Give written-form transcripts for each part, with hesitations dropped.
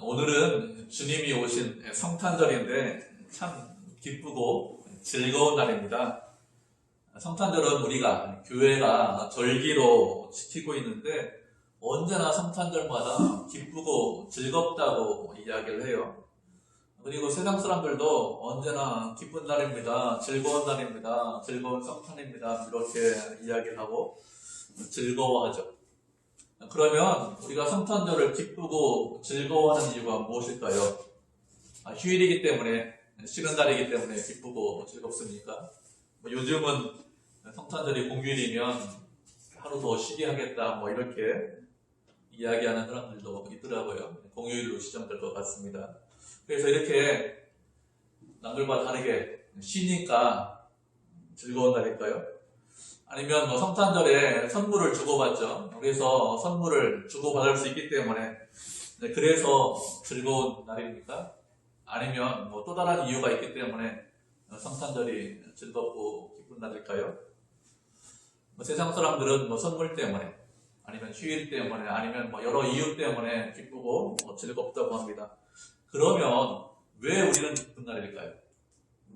오늘은 주님이 오신 성탄절인데 참 기쁘고 즐거운 날입니다. 성탄절은 우리가 교회가 절기로 지키고 있는데 언제나 성탄절마다 기쁘고 즐겁다고 이야기를 해요. 그리고 세상 사람들도 언제나 기쁜 날입니다. 즐거운 날입니다. 즐거운 성탄입니다. 이렇게 이야기를 하고 즐거워하죠. 그러면 우리가 성탄절을 기쁘고 즐거워하는 이유가 무엇일까요? 휴일이기 때문에, 쉬는 날이기 때문에 기쁘고 즐겁습니까? 요즘은 성탄절이 공휴일이면 하루 더 쉬게 하겠다 이렇게 이야기하는 사람들도 있더라고요. 공휴일로 시정될 것 같습니다. 그래서 이렇게 남들과 다르게 쉬니까 즐거운 날일까요? 아니면 성탄절에 선물을 주고받죠. 그래서 선물을 주고받을 수 있기 때문에 그래서 즐거운 날입니까? 아니면 또 다른 이유가 있기 때문에 성탄절이 즐겁고 기쁜 날일까요? 세상 사람들은 선물 때문에 아니면 휴일 때문에 아니면 여러 이유 때문에 기쁘고 즐겁다고 합니다. 그러면 왜 우리는 기쁜 날일까요?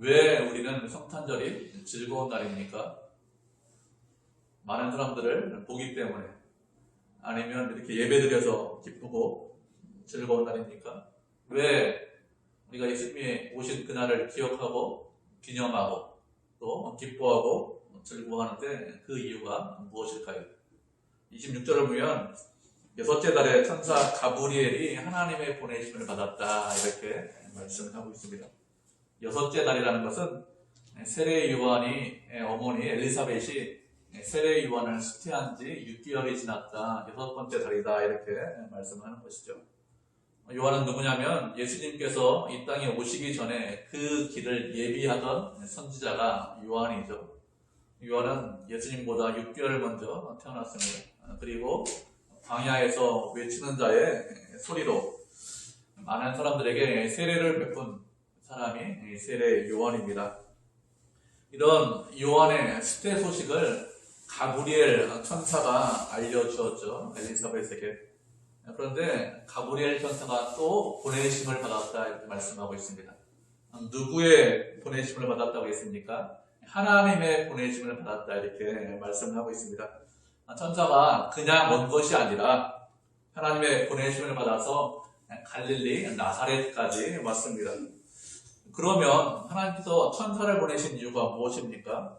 왜 우리는 성탄절이 즐거운 날입니까? 많은 사람들을 보기 때문에 아니면 이렇게 예배드려서 기쁘고 즐거운 날입니까? 왜 우리가 예수님이 오신 그날을 기억하고 기념하고 또 기뻐하고 즐거워하는데 그 이유가 무엇일까요? 26절을 보면 여섯째 달에 천사 가브리엘이 하나님의 보내심을 받았다 이렇게 말씀을 하고 있습니다. 여섯째 달이라는 것은 세례 요한이 어머니 엘리사벳이 세례 요한을 수태한 지 6개월이 지났다. 여섯 번째 달이다. 이렇게 말씀하는 것이죠. 요한은 누구냐면 예수님께서 이 땅에 오시기 전에 그 길을 예비하던 선지자가 요한이죠. 요한은 예수님보다 6개월 먼저 태어났습니다. 그리고 광야에서 외치는 자의 소리로 많은 사람들에게 세례를 베푼 사람이 세례 요한입니다. 이런 요한의 수태 소식을 가브리엘 천사가 알려주었죠. 엘리사벳에게. 그런데 가브리엘 천사가 또 보내심을 받았다 이렇게 말씀하고 있습니다. 누구의 보내심을 받았다고 했습니까? 하나님의 보내심을 받았다 이렇게 말씀을 하고 있습니다. 천사가 그냥 온 것이 아니라 하나님의 보내심을 받아서 갈릴리 나사렛까지 왔습니다. 그러면 하나님께서 천사를 보내신 이유가 무엇입니까?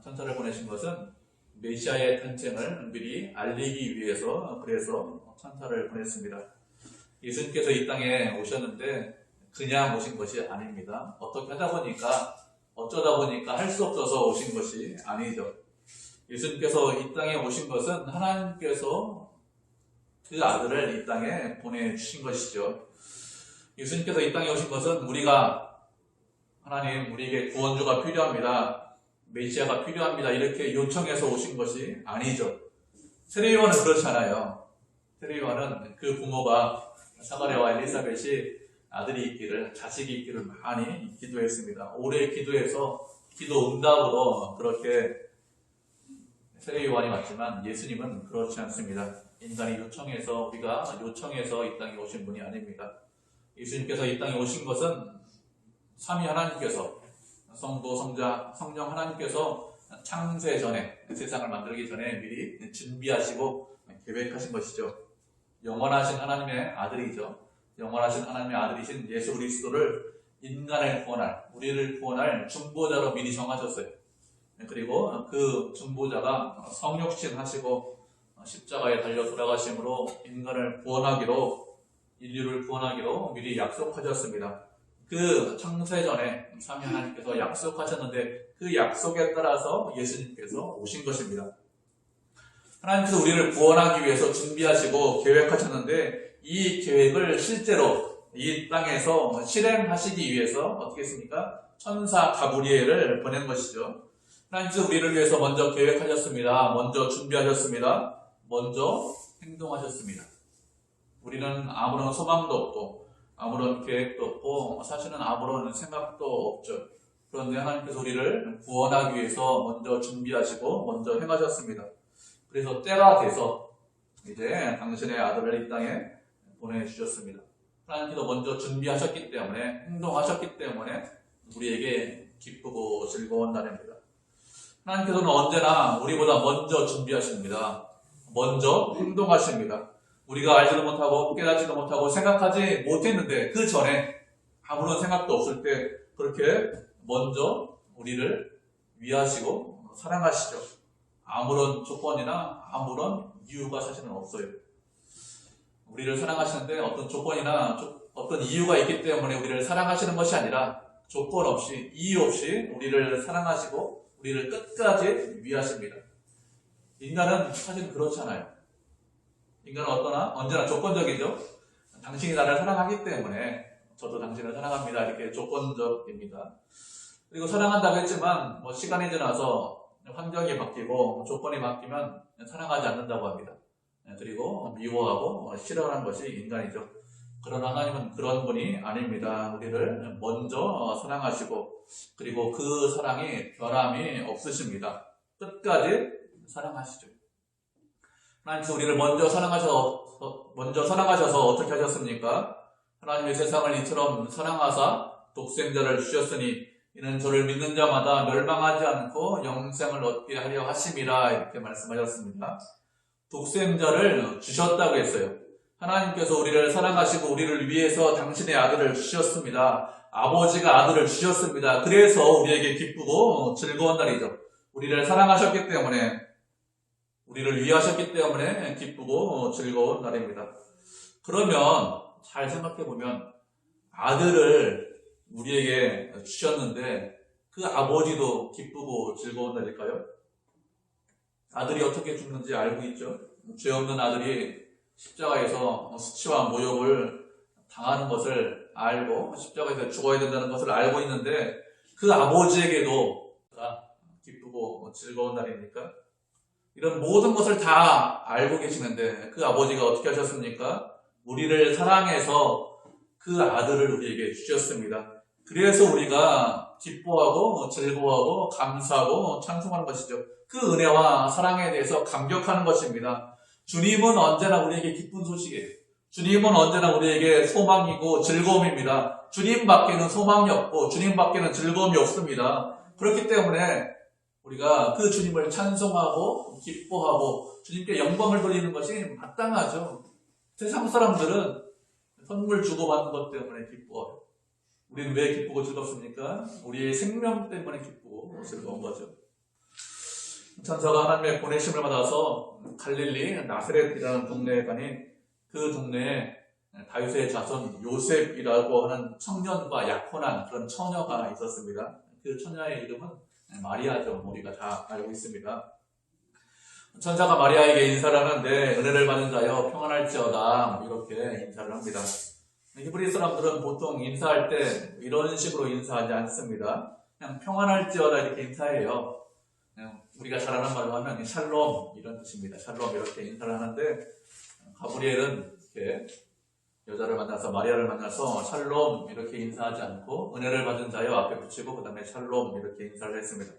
천사를 보내신 것은 메시아의 탄생을 미리 알리기 위해서 그래서 천사를 보냈습니다. 예수님께서 이 땅에 오셨는데 그냥 오신 것이 아닙니다. 어떻게 하다 보니까 어쩌다 보니까 할 수 없어서 오신 것이 아니죠. 예수님께서 이 땅에 오신 것은 하나님께서 그 아들을 이 땅에 보내주신 것이죠. 예수님께서 이 땅에 오신 것은 우리가 하나님 우리에게 구원주가 필요합니다. 메시아가 필요합니다. 이렇게 요청해서 오신 것이 아니죠. 세례 요한은 그렇지 않아요. 세례 요한은 그 부모가 사가랴와 엘리사벳이 아들이 있기를 자식이 있기를 많이 기도했습니다. 오래 기도해서 기도 응답으로 그렇게 세례 요한이 왔지만 예수님은 그렇지 않습니다. 인간이 요청해서 우리가 요청해서 이 땅에 오신 분이 아닙니다. 예수님께서 이 땅에 오신 것은 삼위 하나님께서 성도, 성령 하나님께서 창세 전에 세상을 만들기 전에 미리 준비하시고 계획하신 것이죠. 영원하신 하나님의 아들이죠. 영원하신 하나님의 아들이신 예수 그리스도를 인간을 구원할, 우리를 구원할 중보자로 미리 정하셨어요. 그리고 그 중보자가 성육신 하시고 십자가에 달려 돌아가심으로 인간을 구원하기로, 인류를 구원하기로 미리 약속하셨습니다. 그 창세전에 삼위 하나님께서 약속하셨는데 그 약속에 따라서 예수님께서 오신 것입니다. 하나님께서 우리를 구원하기 위해서 준비하시고 계획하셨는데 이 계획을 실제로 이 땅에서 실행하시기 위해서 어떻게 했습니까? 천사 가브리엘을 보낸 것이죠. 하나님께서 우리를 위해서 먼저 계획하셨습니다. 먼저 준비하셨습니다. 먼저 행동하셨습니다. 우리는 아무런 소망도 없고 아무런 계획도 없고 사실은 아무런 생각도 없죠. 그런데 하나님께서 우리를 구원하기 위해서 먼저 준비하시고 먼저 행하셨습니다. 그래서 때가 돼서 이제 당신의 아들을 이 땅에 보내주셨습니다. 하나님께서 먼저 준비하셨기 때문에, 행동하셨기 때문에 우리에게 기쁘고 즐거운 날입니다. 하나님께서는 언제나 우리보다 먼저 준비하십니다. 먼저 행동하십니다. 우리가 알지도 못하고 깨닫지도 못하고 생각하지 못했는데 그 전에 아무런 생각도 없을 때 그렇게 먼저 우리를 위하시고 사랑하시죠. 아무런 조건이나 아무런 이유가 사실은 없어요. 우리를 사랑하시는데 어떤 조건이나 어떤 이유가 있기 때문에 우리를 사랑하시는 것이 아니라 조건 없이, 이유 없이 우리를 사랑하시고 우리를 끝까지 위하십니다. 인간은 사실 그렇잖아요. 인간은 언제나 조건적이죠. 당신이 나를 사랑하기 때문에 저도 당신을 사랑합니다. 이렇게 조건적입니다. 그리고 사랑한다고 했지만 시간이 지나서 환경이 바뀌고 조건이 바뀌면 사랑하지 않는다고 합니다. 그리고 미워하고 싫어하는 것이 인간이죠. 그러나 하나님은 그런 분이 아닙니다. 우리를 먼저 사랑하시고 그리고 그 사랑이 변함이 없으십니다. 끝까지 사랑하시죠. 하나님께서 우리를 먼저 사랑하셔서 어떻게 하셨습니까? 하나님의 세상을 이처럼 사랑하사 독생자를 주셨으니 이는 저를 믿는 자마다 멸망하지 않고 영생을 얻게 하려 하심이라 이렇게 말씀하셨습니다. 독생자를 주셨다고 했어요. 하나님께서 우리를 사랑하시고 우리를 위해서 당신의 아들을 주셨습니다. 아버지가 아들을 주셨습니다. 그래서 우리에게 기쁘고 즐거운 날이죠. 우리를 사랑하셨기 때문에, 우리를 위하셨기 때문에 기쁘고 즐거운 날입니다. 그러면 잘 생각해보면 아들을 우리에게 주셨는데 그 아버지도 기쁘고 즐거운 날일까요? 아들이 어떻게 죽는지 알고 있죠. 죄 없는 아들이 십자가에서 수치와 모욕을 당하는 것을 알고 십자가에서 죽어야 된다는 것을 알고 있는데 그 아버지에게도 기쁘고 즐거운 날입니까? 이런 모든 것을 다 알고 계시는데 그 아버지가 어떻게 하셨습니까? 우리를 사랑해서 그 아들을 우리에게 주셨습니다. 그래서 우리가 기뻐하고 즐거워하고 감사하고 찬송하는 것이죠. 그 은혜와 사랑에 대해서 감격하는 것입니다. 주님은 언제나 우리에게 기쁜 소식이에요. 주님은 언제나 우리에게 소망이고 즐거움입니다. 주님 밖에는 소망이 없고 주님 밖에는 즐거움이 없습니다. 그렇기 때문에 우리가 그 주님을 찬송하고 기뻐하고 주님께 영광을 돌리는 것이 마땅하죠. 세상 사람들은 선물 주고받는 것 때문에 기뻐해요. 우리는 왜 기쁘고 즐겁습니까? 우리의 생명 때문에 기쁘고 즐거운 거죠. 천사가 하나님의 보내심을 받아서 갈릴리 나사렛이라는 동네에 가니 그 동네에 다윗의 자손 요셉이라고 하는 청년과 약혼한 그런 처녀가 있었습니다. 그 처녀의 이름은 마리아죠. 우리가 다 알고 있습니다. 천사가 마리아에게 인사를 하는데 은혜를 받은 자여 평안할지어다 이렇게 인사를 합니다. 히브리 사람들은 보통 인사할 때 이런 식으로 인사하지 않습니다. 그냥 평안할지어다 이렇게 인사해요. 우리가 잘 아는 말로 하면 샬롬 이런 뜻입니다. 샬롬 이렇게 인사를 하는데 가브리엘은 이렇게 여자를 만나서 마리아를 만나서 샬롬 이렇게 인사하지 않고 은혜를 받은 자여 앞에 붙이고 그 다음에 샬롬 이렇게 인사를 했습니다.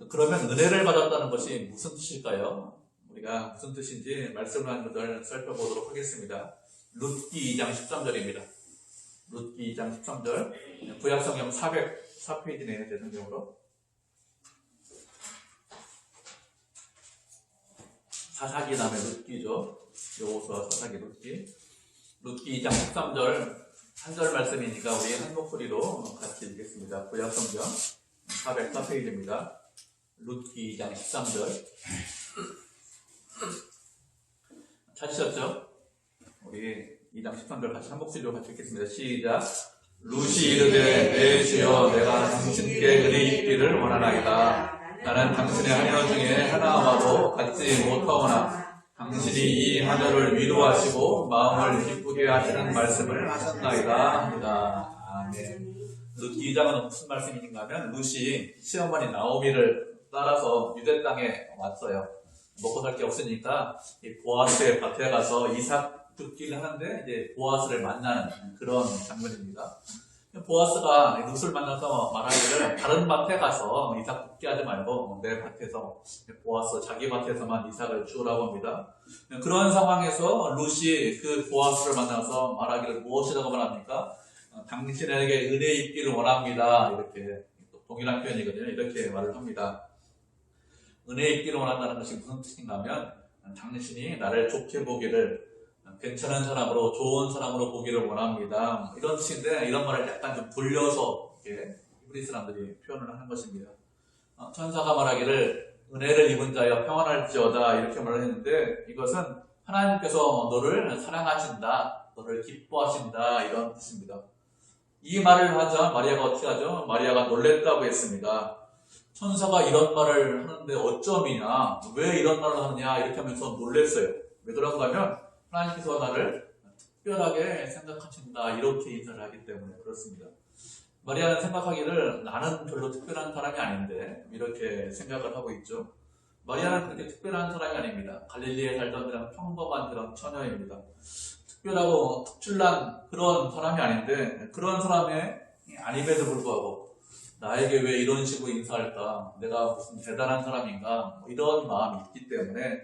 그러면 은혜를 받았다는 것이 무슨 뜻일까요? 우리가 무슨 뜻인지 말씀을 한 것을 살펴보도록 하겠습니다. 룻기 2장 13절입니다. 룻기 2장 13절 구약성경 404페이지네요. 제 성경으로 사사기 다음에 룻기죠. 여호수아 사사기 룻기 2장 13절 한 절 말씀이니까 우리 한 목소리로 같이 읽겠습니다. 구약성경 404페이지입니다. 룻기 2장 13절 찾으셨죠? 우리 2장 13절 같이 한 목소리로 같이 읽겠습니다. 시작. 룻이 이르되 내 주여 내가 당신께 은혜 입기를 원하나이다. 나는 당신의 하녀 중에 하나와도 같지 못하오나 당신이 이 하녀를 위로하시고 마음을 기쁘게 하시는 말씀을 하셨나이다 합니다. 아멘. 룻기 2장은 무슨 말씀인가 하면 룻이 시어머니 나오미를 따라서 유대 땅에 왔어요. 먹고 살 게 없으니까 보아스의 밭에 가서 이삭 뜯기를 하는데 이제 보아스를 만나는 그런 장면입니다. 보아스가 룻을 만나서 말하기를 다른 밭에 가서 이삭 굽게 하지 말고 내 밭에서, 보아스 자기 밭에서만 이삭을 주우라고 합니다. 그런 상황에서 룻이 그 보아스를 만나서 말하기를 무엇이라고 말합니까? 당신에게 은혜 있기를 원합니다. 이렇게 동일한 표현이거든요. 이렇게 말을 합니다. 은혜 있기를 원한다는 것이 무슨 뜻인가 하면 당신이 나를 좋게 보기를, 괜찮은 사람으로, 좋은 사람으로 보기를 원합니다. 이런 뜻인데, 이런 말을 약간 좀 돌려서 이렇게 히브리 사람들이 표현을 하는 것입니다. 천사가 말하기를 은혜를 입은 자여 평안할지어다 이렇게 말을 했는데, 이것은 하나님께서 너를 사랑하신다, 너를 기뻐하신다 이런 뜻입니다. 이 말을 하자 마리아가 어떻게 하죠? 마리아가 놀랬다고 했습니다. 천사가 이런 말을 하는데 어쩌미냐, 왜 이런 말을 하느냐 이렇게 하면서 놀랬어요. 왜 그런가 하면 하나님께서 나를 특별하게 생각하신다 이렇게 인사를 하기 때문에 그렇습니다. 마리아는 생각하기를 나는 별로 특별한 사람이 아닌데 이렇게 생각을 하고 있죠. 마리아는 그렇게 특별한 사람이 아닙니다. 갈릴리에 살던 그냥 평범한 그런 처녀입니다. 특별하고 특출난 그런 사람이 아닌데, 그런 사람이 아님에도 불구하고 나에게 왜 이런 식으로 인사할까, 내가 무슨 대단한 사람인가, 이런 마음이 있기 때문에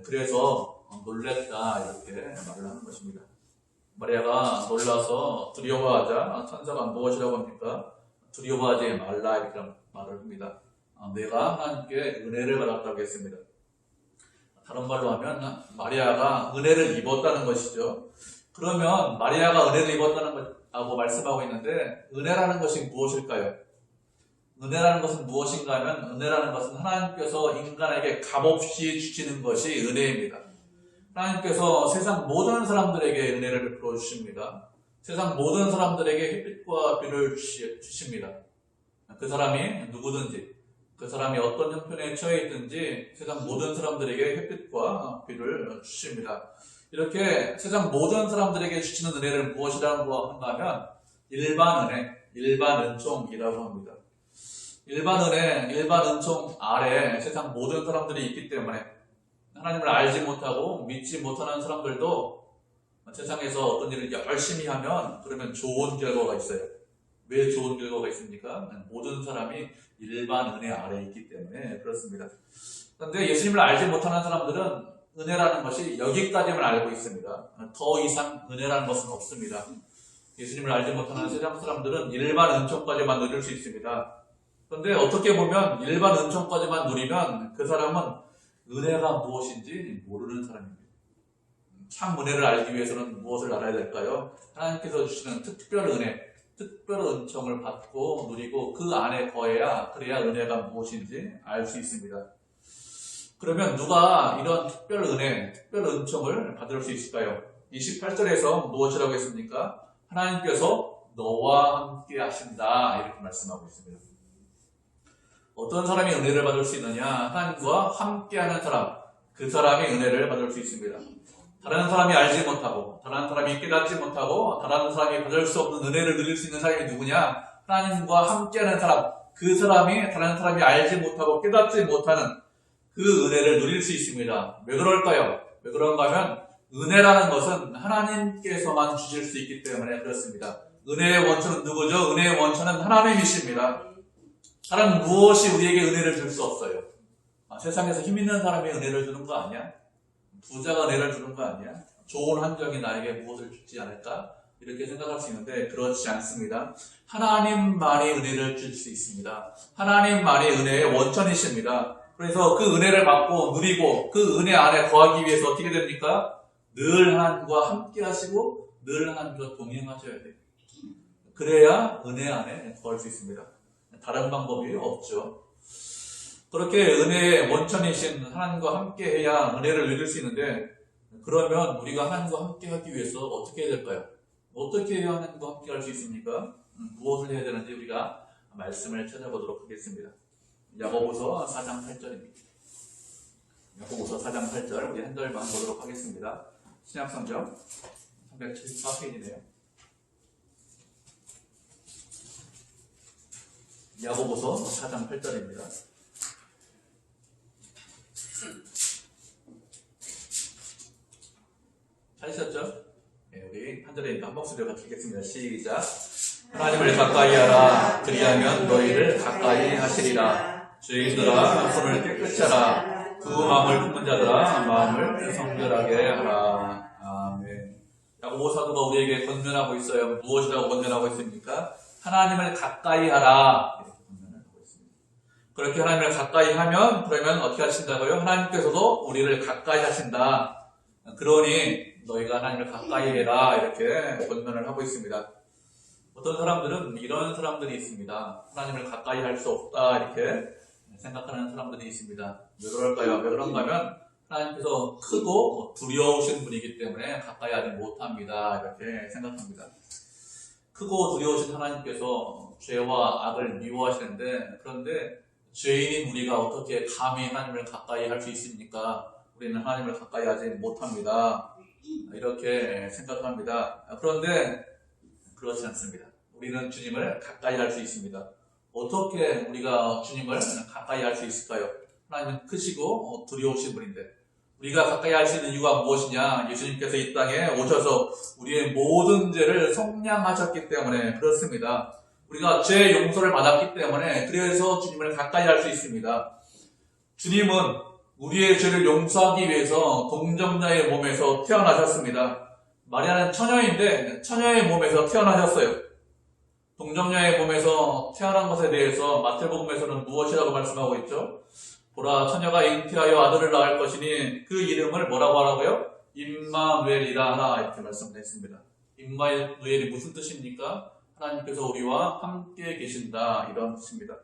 그래서 놀랬다 이렇게 말을 하는 것입니다. 마리아가 놀라서 두려워하자 천사가 무엇이라고 합니까? 두려워하지 말라 이렇게 말을 합니다. 내가 하나님께 은혜를 받았다고 했습니다. 다른 말로 하면 마리아가 은혜를 입었다는 것이죠. 그러면 마리아가 은혜를 입었다는 것하고 말씀하고 있는데, 은혜라는 것이 무엇일까요? 은혜라는 것은 무엇인가 하면, 은혜라는 것은 하나님께서 인간에게 값없이 주시는 것이 은혜입니다. 하나님께서 세상 모든 사람들에게 은혜를 베풀어 주십니다. 세상 모든 사람들에게 햇빛과 비를 주십니다. 그 사람이 누구든지, 그 사람이 어떤 형편에 처해 있든지 세상 모든 사람들에게 햇빛과 비를 주십니다. 이렇게 세상 모든 사람들에게 주시는 은혜를 무엇이라고 한가 하면 일반 은혜, 일반 은총이라고 합니다. 일반 은혜, 일반 은총 아래 세상 모든 사람들이 있기 때문에 하나님을 알지 못하고 믿지 못하는 사람들도 세상에서 어떤 일을 열심히 하면 그러면 좋은 결과가 있어요. 왜 좋은 결과가 있습니까? 모든 사람이 일반 은혜 아래에 있기 때문에 그렇습니다. 그런데 예수님을 알지 못하는 사람들은 은혜라는 것이 여기까지만 알고 있습니다. 더 이상 은혜라는 것은 없습니다. 예수님을 알지 못하는 세상 사람들은 일반 은총까지만 누릴 수 있습니다. 그런데 어떻게 보면 일반 은총까지만 누리면 그 사람은 은혜가 무엇인지 모르는 사람입니다. 참 은혜를 알기 위해서는 무엇을 알아야 될까요? 하나님께서 주시는 특별 은혜, 특별 은총을 받고 누리고 그 안에 거해야, 그래야 은혜가 무엇인지 알 수 있습니다. 그러면 누가 이런 특별 은혜, 특별 은총을 받을 수 있을까요? 28절에서 무엇이라고 했습니까? 하나님께서 너와 함께 하신다 이렇게 말씀하고 있습니다. 어떤 사람이 은혜를 받을 수 있느냐? 하나님과 함께하는 사람, 그 사람이 은혜를 받을 수 있습니다. 다른 사람이 알지 못하고, 다른 사람이 깨닫지 못하고, 다른 사람이 받을 수 없는 은혜를 누릴 수 있는 사람이 누구냐? 하나님과 함께하는 사람, 그 사람이 다른 사람이 알지 못하고 깨닫지 못하는 그 은혜를 누릴 수 있습니다. 왜 그럴까요? 왜 그런가 하면 은혜라는 것은 하나님께서만 주실 수 있기 때문에 그렇습니다. 은혜의 원천은 누구죠? 은혜의 원천은 하나님이십니다. 다른 무엇이 우리에게 은혜를 줄 수 없어요. 세상에서 힘 있는 사람이 은혜를 주는 거 아니야? 부자가 은혜를 주는 거 아니야? 좋은 환경이 나에게 무엇을 주지 않을까? 이렇게 생각할 수 있는데 그렇지 않습니다. 하나님만이 은혜를 줄 수 있습니다. 하나님만이 은혜의 원천이십니다. 그래서 그 은혜를 받고 누리고 그 은혜 안에 거하기 위해서 어떻게 됩니까? 늘 하나님과 함께 하시고 늘 하나님과 동행하셔야 돼요. 그래야 은혜 안에 거할 수 있습니다. 다른 방법이 없죠. 그렇게 은혜의 원천이신 하나님과 함께 해야 은혜를 누릴 수 있는데, 그러면 우리가 하나님과 함께 하기 위해서 어떻게 해야 될까요? 어떻게 해야 하나님과 함께 할 수 있습니까? 무엇을 해야 되는지 우리가 말씀을 찾아보도록 하겠습니다. 야고보서 4장 8절입니다. 야고보서 4장 8절 우리 한 절만 보도록 하겠습니다. 신약성경 374페이지네요. 야고보서 4장 8절입니다. 찾으셨죠? 네, 우리 한 절에 한 목소리로 같이 읽겠습니다. 시작. 하나님을 가까이 하라. 그리하면 너희를 가까이 하시리라. 죄인들아 손을 깨끗이 하라. 두 마음을 품은 자들아 마음을 성결하게 하라. 아멘. 야고보 사도가 우리에게 권면하고 있어요. 무엇이라고 권면하고 있습니까? 하나님을 가까이 하라. 이렇게 권면하고 있습니다. 그렇게 하나님을 가까이 하면 그러면 어떻게 하신다고요? 하나님께서도 우리를 가까이 하신다. 그러니 너희가 하나님을 가까이 해라. 이렇게 권면을 하고 있습니다. 어떤 사람들은 이런 사람들이 있습니다. 하나님을 가까이 할 수 없다 이렇게 생각하는 사람들이 있습니다. 왜 그럴까요? 왜 그런가 하면 하나님께서 크고 두려우신 분이기 때문에 가까이 하지 못합니다. 이렇게 생각합니다. 크고 두려우신 하나님께서 죄와 악을 미워하시는데 그런데 죄인인 우리가 어떻게 감히 하나님을 가까이 할 수 있습니까? 우리는 하나님을 가까이 하지 못합니다. 이렇게 생각합니다. 그런데 그렇지 않습니다. 우리는 주님을 가까이 할 수 있습니다. 어떻게 우리가 주님을 가까이 할 수 있을까요? 하나님은 크시고 두려우신 분인데 우리가 가까이 할 수 있는 이유가 무엇이냐? 예수님께서 이 땅에 오셔서 우리의 모든 죄를 속량하셨기 때문에 그렇습니다. 우리가 죄 용서를 받았기 때문에 그래서 주님을 가까이 할 수 있습니다. 주님은 우리의 죄를 용서하기 위해서 동정녀의 몸에서 태어나셨습니다. 마리아는 처녀인데 처녀의 몸에서 태어나셨어요. 동정녀의 몸에서 태어난 것에 대해서 마태복음에서는 무엇이라고 말씀하고 있죠? 보라 처녀가 잉태하여 아들을 낳을 것이니 그 이름을 뭐라고 하라고요? 임마누엘이라 하라 이렇게 말씀했습니다. 임마누엘이 무슨 뜻입니까? 하나님께서 우리와 함께 계신다 이런 뜻입니다.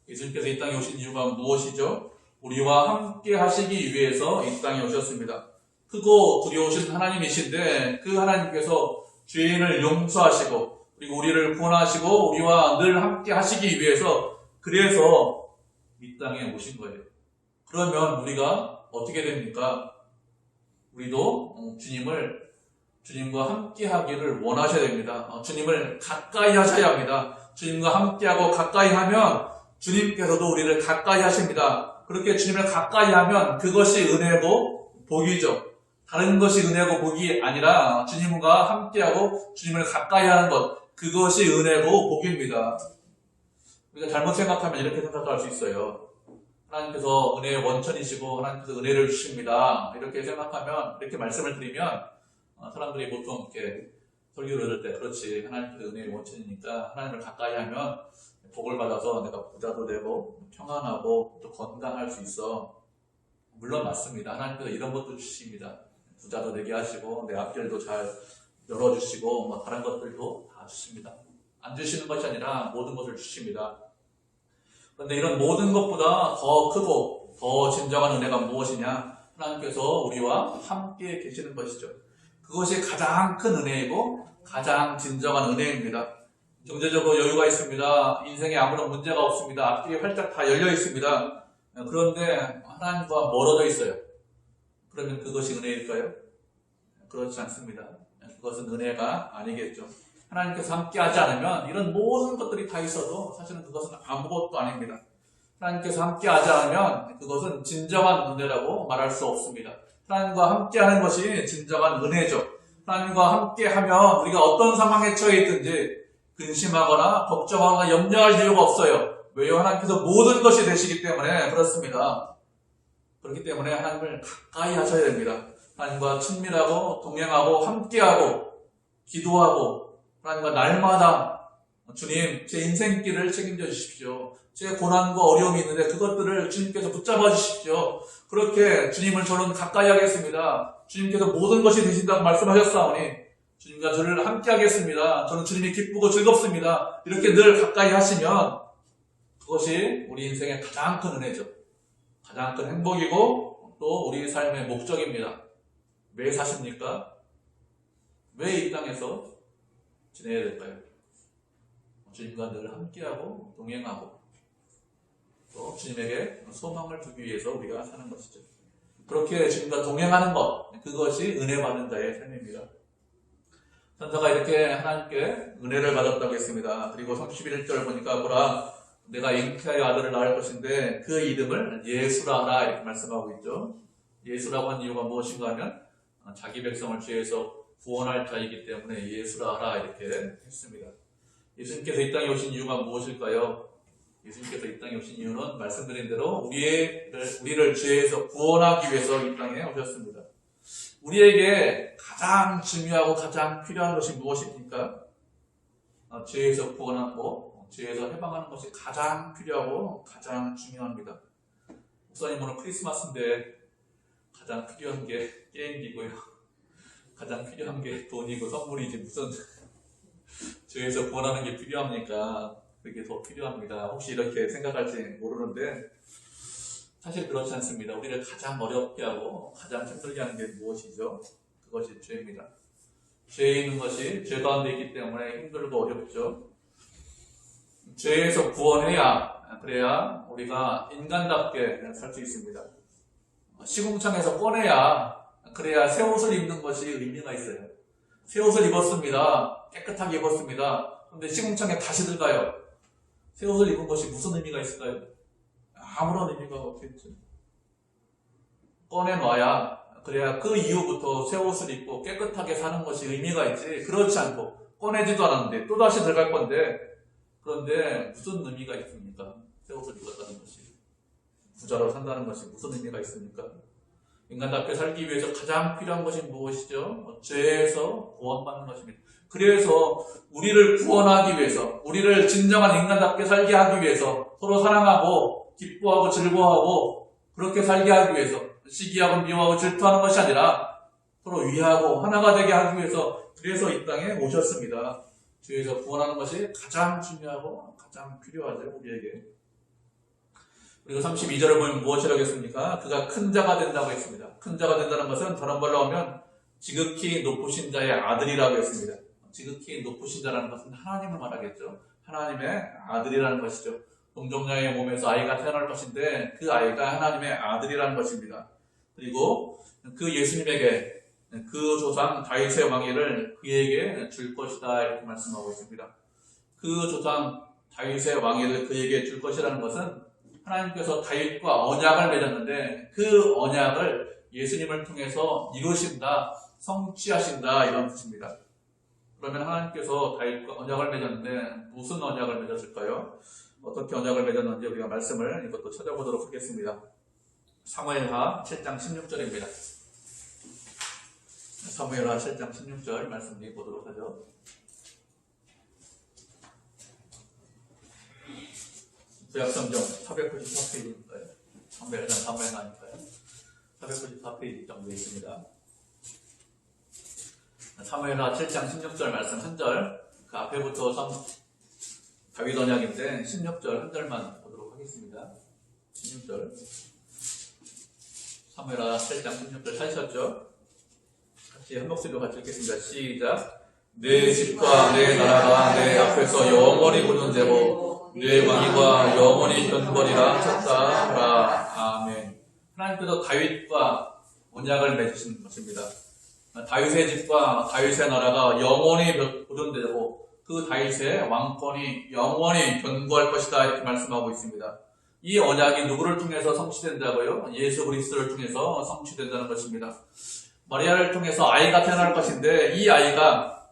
예수님께서 이 땅에 오신 이유가 무엇이죠? 우리와 함께 하시기 위해서 이 땅에 오셨습니다. 크고 두려우신 하나님이신데 그 하나님께서 죄인을 용서하시고 그리고 우리를 구원하시고 우리와 늘 함께 하시기 위해서 그래서 이 땅에 오신 거예요. 그러면 우리가 어떻게 됩니까? 우리도 주님과 함께 하기를 원하셔야 됩니다. 주님을 가까이 하셔야 합니다. 주님과 함께하고 가까이 하면 주님께서도 우리를 가까이 하십니다. 그렇게 주님을 가까이 하면 그것이 은혜고 복이죠. 다른 것이 은혜고 복이 아니라 주님과 함께하고 주님을 가까이 하는 것 그것이 은혜고 복입니다. 우리가 잘못 생각하면 이렇게 생각할 수 있어요. 하나님께서 은혜의 원천이시고 하나님께서 은혜를 주십니다. 이렇게 생각하면 이렇게 말씀을 드리면 사람들이 보통 이렇게 설교를 들을 때 그렇지 하나님께서 은혜의 원천이니까 하나님을 가까이 하면 복을 받아서 내가 부자도 되고 평안하고 또 건강할 수 있어. 물론 맞습니다. 하나님께서 이런 것도 주십니다. 부자도 되게 하시고 내 앞길도 잘 열어주시고 다른 것들도 다 주십니다. 안 주시는 것이 아니라 모든 것을 주십니다. 그런데 이런 모든 것보다 더 크고 더 진정한 은혜가 무엇이냐? 하나님께서 우리와 함께 계시는 것이죠. 그것이 가장 큰 은혜이고 가장 진정한 은혜입니다. 경제적으로 여유가 있습니다. 인생에 아무런 문제가 없습니다. 앞뒤에 활짝 다 열려 있습니다. 그런데 하나님과 멀어져 있어요. 그러면 그것이 은혜일까요? 그렇지 않습니다. 그것은 은혜가 아니겠죠. 하나님께서 함께 하지 않으면 이런 모든 것들이 다 있어도 사실은 그것은 아무것도 아닙니다. 하나님께서 함께 하지 않으면 그것은 진정한 은혜라고 말할 수 없습니다. 하나님과 함께 하는 것이 진정한 은혜죠. 하나님과 함께 하면 우리가 어떤 상황에 처해 있든지 근심하거나 걱정하거나 염려할 이유가 없어요. 왜요? 하나님께서 모든 것이 되시기 때문에 그렇습니다. 그렇기 때문에 하나님을 가까이 하셔야 됩니다. 하나님과 친밀하고 동행하고 함께하고 기도하고 하나님과 날마다 주님 제 인생길을 책임져 주십시오. 제 고난과 어려움이 있는데 그것들을 주님께서 붙잡아 주십시오. 그렇게 주님을 저는 가까이 하겠습니다. 주님께서 모든 것이 되신다고 말씀하셨사오니 주님과 저를 함께 하겠습니다. 저는 주님이 기쁘고 즐겁습니다. 이렇게 늘 가까이 하시면 그것이 우리 인생의 가장 큰 은혜죠. 가장 큰 행복이고 또 우리 삶의 목적입니다. 왜 사십니까? 왜 이 땅에서 지내야 될까요? 주님과 늘 함께하고 동행하고 또 주님에게 소망을 두기 위해서 우리가 사는 것이죠. 그렇게 주님과 동행하는 것, 그것이 은혜 받는 자의 삶입니다. 천사가 이렇게 하나님께 은혜를 받았다고 했습니다. 그리고 31절 보니까 보라 내가 잉태하여 아들을 낳을 것인데 그 이름을 예수라 하라 이렇게 말씀하고 있죠. 예수라고 한 이유가 무엇인가 하면 자기 백성을 죄에서 구원할 자이기 때문에 예수라 하라 이렇게 했습니다. 예수님께서 이 땅에 오신 이유가 무엇일까요? 예수님께서 이 땅에 오신 이유는 말씀드린 대로 우리를 죄에서 구원하기 위해서 이 땅에 오셨습니다. 우리에게 가장 중요하고 가장 필요한 것이 무엇입니까? 죄에서 구원하고 죄에서 해방하는 것이 가장 필요하고 가장 중요합니다. 목사님 오늘 크리스마스인데 가장 필요한 게 게임기고요. 가장 필요한 게 돈이고 선물이지 무슨 죄에서 구원하는 게 필요합니까? 그게 더 필요합니다. 혹시 이렇게 생각할지 모르는데 사실 그렇지 않습니다. 우리를 가장 어렵게 하고 가장 힘들게 하는 게 무엇이죠? 그것이 죄입니다. 죄에 있는 것이 죄 가운데 있기 때문에 힘들고 어렵죠. 죄에서 구원해야 그래야 우리가 인간답게 살 수 있습니다. 시궁창에서 꺼내야 그래야 새 옷을 입는 것이 의미가 있어요. 새 옷을 입었습니다. 깨끗하게 입었습니다. 그런데 시궁창에 다시 들어가요. 새 옷을 입은 것이 무슨 의미가 있을까요? 아무런 의미가 없겠죠. 꺼내놔야 그래야 그 이후부터 새 옷을 입고 깨끗하게 사는 것이 의미가 있지. 그렇지 않고 꺼내지도 않았는데 또다시 들어갈 건데 그런데 무슨 의미가 있습니까? 새 옷을 입었다는 것이. 부자로 산다는 것이 무슨 의미가 있습니까? 인간답게 살기 위해서 가장 필요한 것이 무엇이죠? 죄에서 구원받는 것입니다. 그래서 우리를 구원하기 위해서, 우리를 진정한 인간답게 살게 하기 위해서 서로 사랑하고 기뻐하고 즐거워하고 그렇게 살게 하기 위해서 시기하고 미워하고 질투하는 것이 아니라 서로 위하고 하나가 되게 하기 위해서 그래서 이 땅에 오셨습니다. 죄에서 구원하는 것이 가장 중요하고 가장 필요하죠, 우리에게. 그리고 32절을 보면 무엇이라고 했습니까? 그가 큰 자가 된다고 했습니다. 큰 자가 된다는 것은 다른 말로 하면 지극히 높으신 자의 아들이라고 했습니다. 지극히 높으신 자라는 것은 하나님을 말하겠죠. 하나님의 아들이라는 것이죠. 동정녀의 몸에서 아이가 태어날 것인데 그 아이가 하나님의 아들이라는 것입니다. 그리고 그 예수님에게 그 조상 다윗의 왕위를 그에게 줄 것이다 이렇게 말씀하고 있습니다. 그 조상 다윗의 왕위를 그에게 줄 것이라는 것은 하나님께서 다윗과 언약을 맺었는데 그 언약을 예수님을 통해서 이루신다, 성취하신다 이런 뜻입니다. 그러면 하나님께서 다윗과 언약을 맺었는데 무슨 언약을 맺었을까요? 어떻게 언약을 맺었는지 우리가 말씀을 이것도 찾아보도록 하겠습니다. 사무엘하 7장 16절입니다. 사무엘하 7장 16절 말씀 보도록 하죠. 구약성경 494페이지니까요. 사무엘하니까요. 494페이지 정도 있습니다. 사무엘하 7장 16절 말씀 한 절, 그 앞에부터 다윗 언약인데 16절 한 절만 보도록 하겠습니다. 16절. 사무엘하 7장 16절 찾으셨죠? 같이 한 목소리로 같이 읽겠습니다. 시작. 내 집과 내 나라가 내 앞에서 영원히 굳은대로 내 왕위가 영원히 견고리라 쳤다 하라. 아멘. 하나님께서 다윗과 언약을 맺으신 것입니다. 다윗의 집과 다윗의 나라가 영원히 보존되고 그 다윗의 왕권이 영원히 견고할 것이다 이렇게 말씀하고 있습니다. 이 언약이 누구를 통해서 성취된다고요? 예수 그리스도를 통해서 성취된다는 것입니다. 마리아를 통해서 아이가 태어날 것인데 이 아이가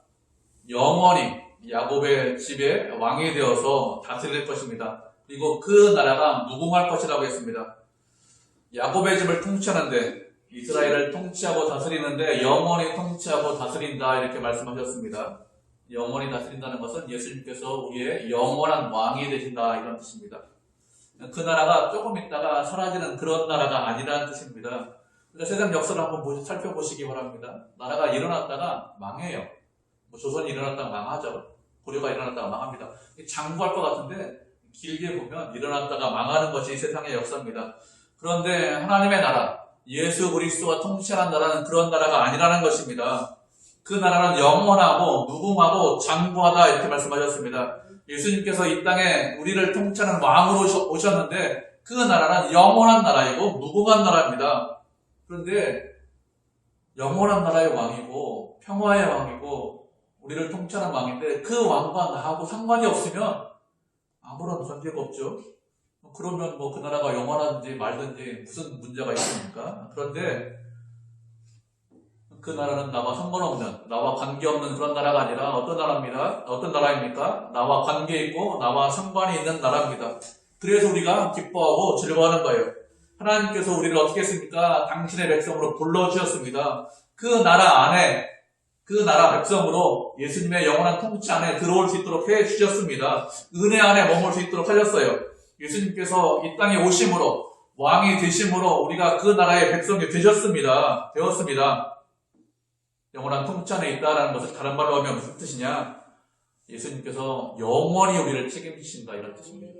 영원히 야곱의 집에 왕이 되어서 다스릴 것입니다. 그리고 그 나라가 무궁할 것이라고 했습니다. 야곱의 집을 통치하는데 이스라엘을 통치하고 다스리는데 영원히 통치하고 다스린다 이렇게 말씀하셨습니다. 영원히 다스린다는 것은 예수님께서 우리의 영원한 왕이 되신다 이런 뜻입니다. 그 나라가 조금 있다가 사라지는 그런 나라가 아니라는 뜻입니다. 그래서 세상 역사를 한번 살펴보시기 바랍니다. 나라가 일어났다가 망해요. 조선이 일어났다가 망하죠. 고려가 일어났다가 망합니다. 장구할 것 같은데 길게 보면 일어났다가 망하는 것이 세상의 역사입니다. 그런데 하나님의 나라, 예수 그리스도가 통치하는 나라는 그런 나라가 아니라는 것입니다. 그 나라는 영원하고 무궁하고 장구하다 이렇게 말씀하셨습니다. 예수님께서 이 땅에 우리를 통치하는 왕으로 오셨는데 그 나라는 영원한 나라이고 무궁한 나라입니다. 그런데 영원한 나라의 왕이고 평화의 왕이고 우리를 통치하는 왕인데 그 왕과 나하고 상관이 없으면 아무런 관계가 없죠. 그러면 그 나라가 영원한지 말든지 무슨 문제가 있습니까? 그런데 그 나라는 나와 상관없는, 나와 관계없는 그런 나라가 아니라 어떤 나라입니다. 어떤 나라입니까? 나와 관계 있고 나와 상관이 있는 나라입니다. 그래서 우리가 기뻐하고 즐거워하는 거예요. 하나님께서 우리를 어떻게 했습니까? 당신의 백성으로 불러주셨습니다. 그 나라 안에, 그 나라 백성으로 예수님의 영원한 통치 안에 들어올 수 있도록 해주셨습니다. 은혜 안에 머물 수 있도록 하셨어요. 예수님께서 이 땅에 오심으로, 왕이 되심으로 우리가 그 나라의 백성이 되었습니다. 영원한 통치 안에 있다는 것은 다른 말로 하면 무슨 뜻이냐? 예수님께서 영원히 우리를 책임지신다, 이런 뜻입니다.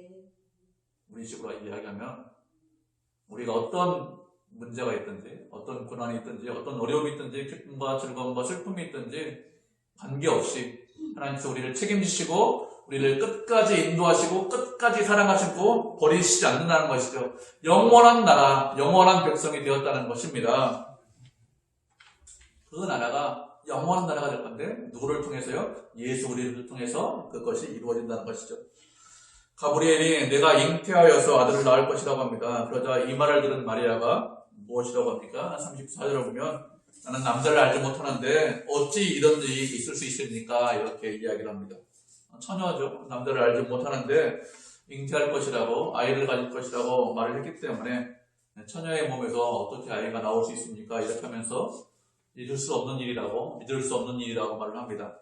우리 식으로 이야기하면 우리가 어떤 문제가 있든지, 어떤 고난이 있든지, 어떤 어려움이 있든지, 기쁨과 즐거움과 슬픔이 있든지 관계없이 하나님께서 우리를 책임지시고 우리를 끝까지 인도하시고 끝까지 사랑하시고 버리시지 않는다는 것이죠. 영원한 나라, 영원한 백성이 되었다는 것입니다. 그 나라가 영원한 나라가 될 건데 누구를 통해서요? 예수 우리를 통해서 그것이 이루어진다는 것이죠. 가브리엘이 내가 잉태하여서 아들을 낳을 것이라고 합니다. 그러자 이 말을 들은 마리아가 무엇이라고 합니까? 34절을 보면 나는 남자를 알지 못하는데 어찌 이런 일이 있을 수 있습니까? 이렇게 이야기를 합니다. 처녀죠. 남자를 알지 못하는데 잉태할 것이라고, 아이를 가질 것이라고 말을 했기 때문에 처녀의 몸에서 어떻게 아이가 나올 수 있습니까? 이렇게 하면서 믿을 수 없는 일이라고 말을 합니다.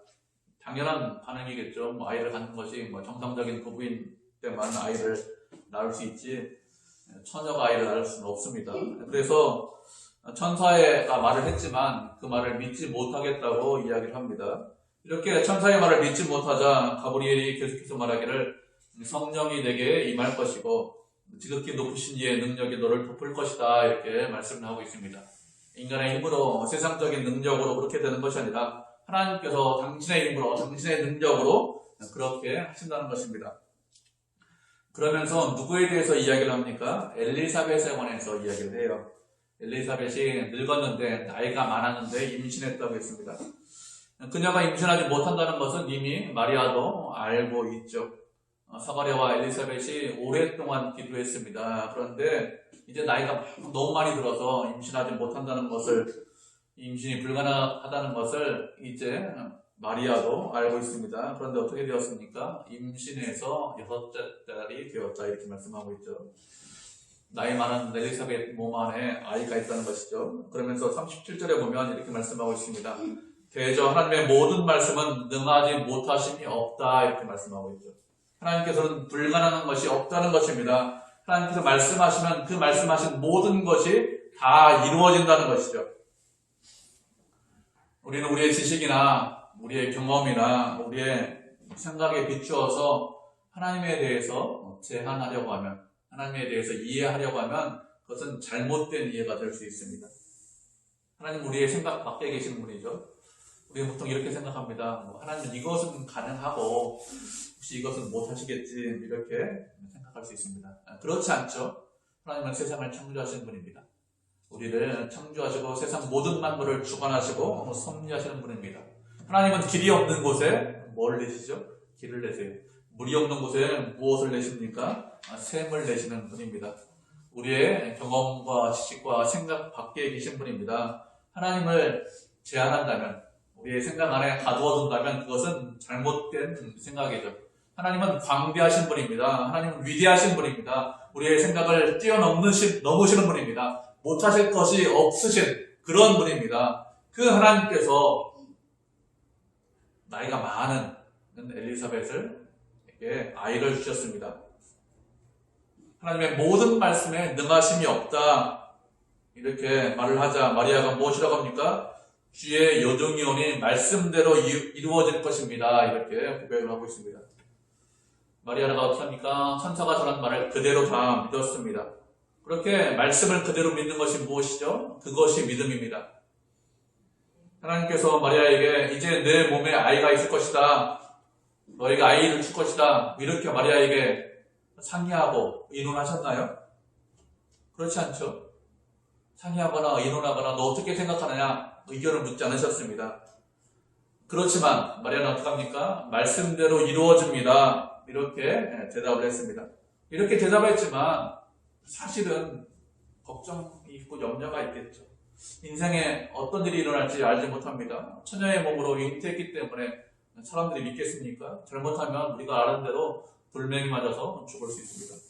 당연한 반응이겠죠. 아이를 갖는 것이 정상적인 부부인 때만 아이를 낳을 수 있지 처녀가 아이를 낳을 수는 없습니다. 그래서 천사가 말을 했지만 그 말을 믿지 못하겠다고 이야기를 합니다. 이렇게 천사의 말을 믿지 못하자 가브리엘이 계속해서 말하기를 성령이 내게 임할 것이고 지극히 높으신 이의 능력이 너를 덮을 것이다, 이렇게 말씀을 하고 있습니다. 인간의 힘으로, 세상적인 능력으로 그렇게 되는 것이 아니라 하나님께서 당신의 힘으로, 당신의 능력으로 그렇게 하신다는 것입니다. 그러면서 누구에 대해서 이야기를 합니까? 엘리사벳에 관해서 이야기를 해요. 엘리사벳이 늙었는데 나이가 많았는데 임신했다고 했습니다. 그녀가 임신하지 못한다는 것은 이미 마리아도 알고 있죠. 사가랴와 엘리사벳이 오랫동안 기도했습니다. 그런데 이제 나이가 너무 많이 들어서 임신하지 못한다는 것을, 임신이 불가능하다는 것을 이제 마리아도 알고 있습니다. 그런데 어떻게 되었습니까? 임신해서 6째 달이 되었다, 이렇게 말씀하고 있죠. 나이 많은 엘리사벳 몸 안에 아이가 있다는 것이죠. 그러면서 37절에 보면 이렇게 말씀하고 있습니다. 대저 하나님의 모든 말씀은 능하지 못하심이 없다, 이렇게 말씀하고 있죠. 하나님께서는 불가능한 것이 없다는 것입니다. 하나님께서 말씀하시면 그 말씀하신 모든 것이 다 이루어진다는 것이죠. 우리는 우리의 지식이나 우리의 경험이나 우리의 생각에 비추어서 하나님에 대해서 제한하려고 하면, 하나님에 대해서 이해하려고 하면 그것은 잘못된 이해가 될 수 있습니다. 하나님 우리의 생각 밖에 계시는 분이죠. 우리는 보통 이렇게 생각합니다. 하나님 이것은 가능하고 혹시 이것은 못하시겠지, 이렇게 생각할 수 있습니다. 그렇지 않죠. 하나님은 세상을 창조하신 분입니다. 우리를 창조하시고 세상 모든 만물을 주관하시고 섭리하시는 분입니다. 하나님은 길이 없는 곳에 뭘 내시죠? 길을 내세요. 물이 없는 곳에 무엇을 내십니까? 샘을 내시는 분입니다. 우리의 경험과 지식과 생각 밖에 계신 분입니다. 하나님을 제한한다면, 우리의 생각 안에 가두어둔다면 그것은 잘못된 생각이죠. 하나님은 광대하신 분입니다. 하나님은 위대하신 분입니다. 우리의 생각을 넘으시는 분입니다. 못하실 것이 없으신 그런 분입니다. 그 하나님께서 나이가 많은 엘리사벳에게 아이를 주셨습니다. 하나님의 모든 말씀에 능하심이 없다, 이렇게 말을 하자 마리아가 무엇이라고 합니까? 주의 여종이오니 말씀대로 이루어질 것입니다, 이렇게 고백을 하고 있습니다. 마리아가 어떻게 합니까? 천사가 전한 말을 그대로 다 믿었습니다. 그렇게 말씀을 그대로 믿는 것이 무엇이죠? 그것이 믿음입니다. 하나님께서 마리아에게 이제 내 몸에 아이가 있을 것이다, 너희가 아이를 줄 것이다, 이렇게 마리아에게 상의하고 의논하셨나요? 그렇지 않죠. 상의하거나 의논하거나 너 어떻게 생각하느냐 의견을 묻지 않으셨습니다. 그렇지만 마리아는 어떻게 합니까? 말씀대로 이루어집니다, 이렇게 대답을 했습니다. 이렇게 대답을 했지만 사실은 걱정이 있고 염려가 있겠죠. 인생에 어떤 일이 일어날지 알지 못합니다. 처녀의 몸으로 잉태했기 때문에 사람들이 믿겠습니까? 잘못하면 우리가 아는 대로 돌멩이 맞아서 죽을 수 있습니다.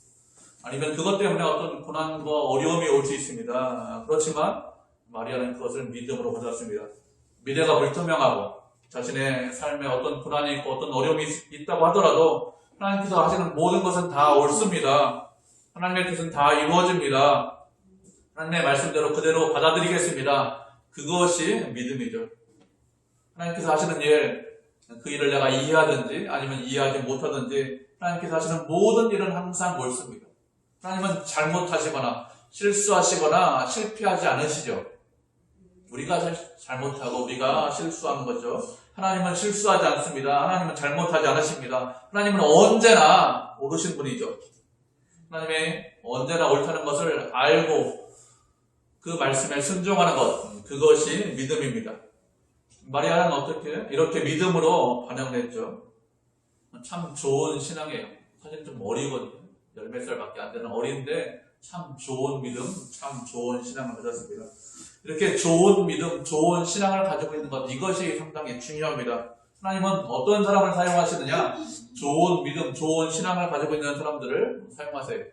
아니면 그것 때문에 어떤 고난과 어려움이 올 수 있습니다. 그렇지만 마리아는 그것을 믿음으로 받았습니다. 미래가 불투명하고 자신의 삶에 어떤 고난이 있고 어떤 어려움이 있다고 하더라도 하나님께서 하시는 모든 것은 다 옳습니다. 하나님의 뜻은 다 이루어집니다. 하나님의 말씀대로 그대로 받아들이겠습니다. 그것이 믿음이죠. 하나님께서 하시는 일, 그 일을 내가 이해하든지 아니면 이해하지 못하든지 하나님께서 하시는 모든 일은 항상 옳습니다. 하나님은 잘못하시거나 실수하시거나 실패하지 않으시죠. 우리가 잘못하고 우리가 실수하는 거죠. 하나님은 실수하지 않습니다. 하나님은 잘못하지 않으십니다. 하나님은 언제나 옳으신 분이죠. 하나님이 언제나 옳다는 것을 알고 그 말씀에 순종하는 것, 그것이 믿음입니다. 마리아는 어떻게 이렇게 믿음으로 반응했죠. 참 좋은 신앙이에요. 사실 좀 어리거든요. 10몇 살밖에 안 되는 어린데 참 좋은 믿음, 참 좋은 신앙을 가졌습니다. 이렇게 좋은 믿음, 좋은 신앙을 가지고 있는 것, 이것이 상당히 중요합니다. 하나님은 어떤 사람을 사용하시느냐? 좋은 믿음, 좋은 신앙을 가지고 있는 사람들을 사용하세요.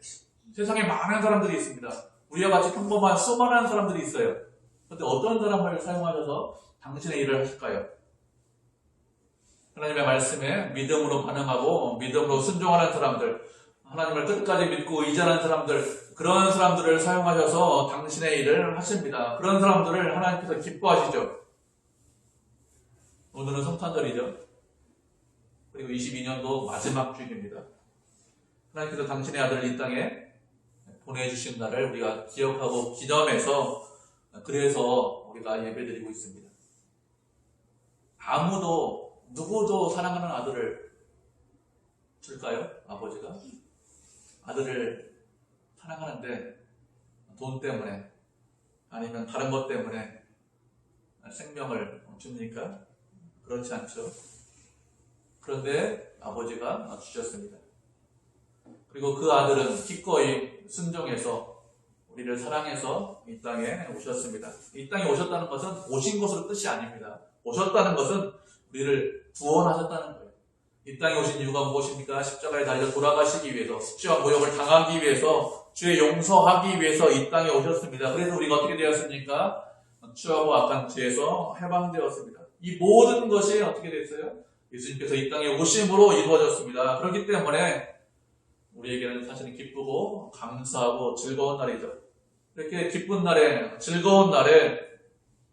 세상에 많은 사람들이 있습니다. 우리와 같이 평범한 수많은 사람들이 있어요. 그런데 어떤 사람을 사용하셔서 당신의 일을 하실까요? 하나님의 말씀에 믿음으로 반응하고 믿음으로 순종하는 사람들, 하나님을 끝까지 믿고 의지하는 사람들, 그런 사람들을 사용하셔서 당신의 일을 하십니다. 그런 사람들을 하나님께서 기뻐하시죠. 오늘은 성탄절이죠. 그리고 22년도 마지막 주일입니다. 하나님께서 당신의 아들을 이 땅에 보내주신 날을 우리가 기억하고 기념해서 그래서 우리가 예배드리고 있습니다. 아무도 누구도 사랑하는 아들을 줄까요? 아버지가? 아들을 사랑하는데 돈 때문에 아니면 다른 것 때문에 생명을 줍니까? 그렇지 않죠. 그런데 아버지가 주셨습니다. 그리고 그 아들은 기꺼이 순종해서 우리를 사랑해서 이 땅에 오셨습니다. 이 땅에 오셨다는 것은 오신 것으로 뜻이 아닙니다. 오셨다는 것은 우리를 구원하셨다는 거예요. 이 땅에 오신 이유가 무엇입니까? 십자가에 달려 돌아가시기 위해서, 십자가 모욕을 당하기 위해서, 주의 용서하기 위해서 이 땅에 오셨습니다. 그래서 우리가 어떻게 되었습니까? 추하고 악한 죄에서 해방되었습니다. 이 모든 것이 어떻게 됐어요? 예수님께서 이 땅에 오심으로 이루어졌습니다. 그렇기 때문에 우리에게는 사실은 기쁘고 감사하고 즐거운 날이죠. 이렇게 기쁜 날에, 즐거운 날에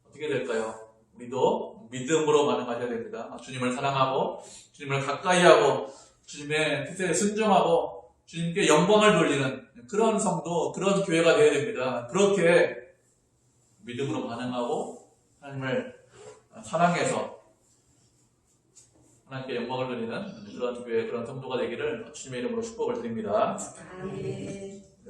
어떻게 될까요? 우리도 믿음으로 반응하셔야 됩니다. 주님을 사랑하고 주님을 가까이하고 주님의 뜻에 순종하고 주님께 영광을 돌리는 그런 성도, 그런 교회가 되어야 됩니다. 그렇게 믿음으로 반응하고 하나님을 사랑해서 하나님께 영광을 돌리는 그런 교회, 그런 성도가 되기를 주님의 이름으로 축복을 드립니다. 아멘.